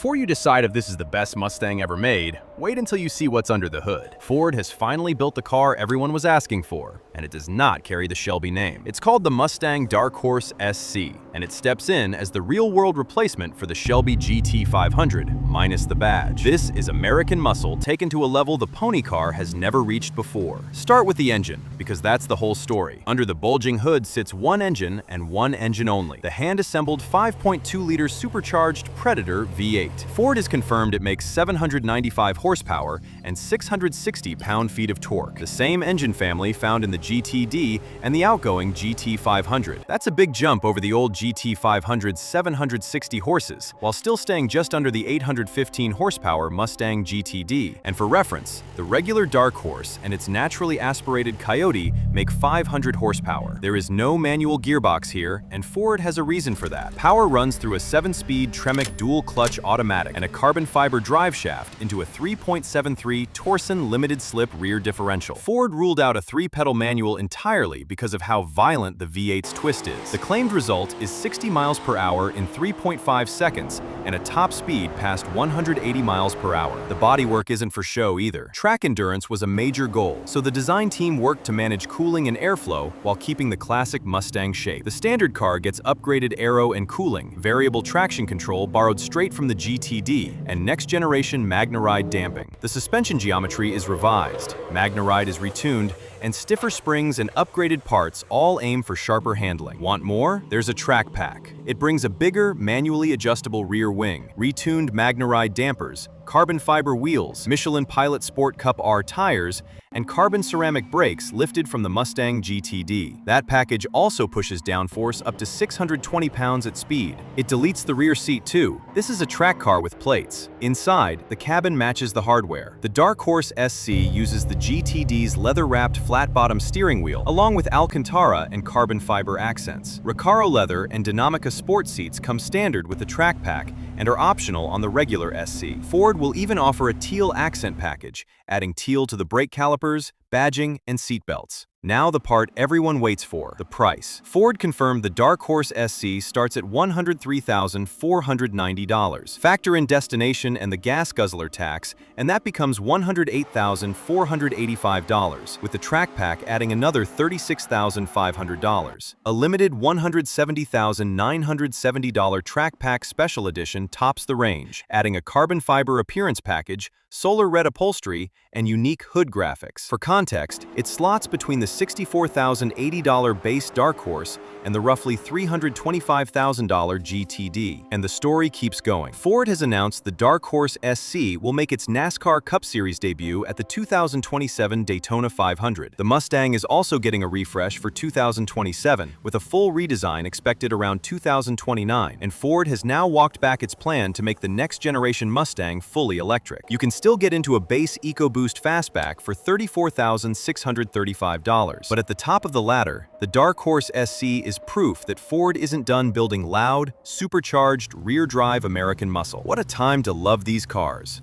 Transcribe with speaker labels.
Speaker 1: Before you decide if this is the best Mustang ever made, wait until you see what's under the hood. Ford has finally built the car everyone was asking for, and it does not carry the Shelby name. It's called the Mustang Dark Horse SC, and it steps in as the real-world replacement for the Shelby GT500, minus the badge. This is American muscle taken to a level the pony car has never reached before. Start with the engine, because that's the whole story. Under the bulging hood sits one engine and one engine only, the hand-assembled 5.2-liter supercharged Predator V8. Ford has confirmed it makes 795 horsepower and 660 pound-feet of torque, the same engine family found in the GTD and the outgoing GT500. That's a big jump over the old GT500's 760 horses, while still staying just under the 815 horsepower Mustang GTD. And for reference, the regular Dark Horse and its naturally aspirated Coyote make 500 horsepower. There is no manual gearbox here, and Ford has a reason for that. Power runs through a 7-speed Tremec dual-clutch automatic and a carbon fiber drive shaft into a 3.73 Torsen limited-slip rear differential. Ford ruled out a 3-pedal manual entirely because of how violent the V8's twist is. The claimed result is 60 miles per hour in 3.5 seconds and a top speed past 180 miles per hour. The bodywork isn't for show either. Track endurance was a major goal, so the design team worked to manage cooling and airflow while keeping the classic Mustang shape. The standard car gets upgraded aero and cooling, variable traction control borrowed straight from the GTD, and next-generation MagneRide damping. The suspension geometry is revised, MagneRide is retuned, and stiffer springs and upgraded parts all aim for sharper handling. Want more? There's a track pack. It brings a bigger, manually adjustable rear wing, retuned MagneRide dampers, carbon fiber wheels, Michelin Pilot Sport Cup R tires, and carbon ceramic brakes lifted from the Mustang GTD. That package also pushes downforce up to 620 pounds at speed. It deletes the rear seat too. This is a track car with plates. Inside, the cabin matches the hardware. The Dark Horse SC uses the GTD's leather-wrapped flat-bottom steering wheel, along with Alcantara and carbon fiber accents. Recaro leather and Dinamica sport seats come standard with the track pack and are optional on the regular SC. Ford will even offer a teal accent package, adding teal to the brake calipers, badging, and seatbelts. Now the part everyone waits for, the price. Ford confirmed the Dark Horse SC starts at $103,490. Factor in destination and the gas guzzler tax, and that becomes $108,485, with the track pack adding another $36,500. A limited $170,970 track pack special edition tops the range, adding a carbon fiber appearance package, solar red upholstery, and unique hood graphics. For context, it slots between the $64,080 base Dark Horse and the roughly $325,000 GTD. And the story keeps going. Ford has announced the Dark Horse SC will make its NASCAR Cup Series debut at the 2027 Daytona 500. The Mustang is also getting a refresh for 2027, with a full redesign expected around 2029, and Ford has now walked back its plan to make the next-generation Mustang fully electric. You can still get into a base EcoBoost fastback for $34,635. But at the top of the ladder, the Dark Horse SC is proof that Ford isn't done building loud, supercharged, rear-drive American muscle. What a time to love these cars.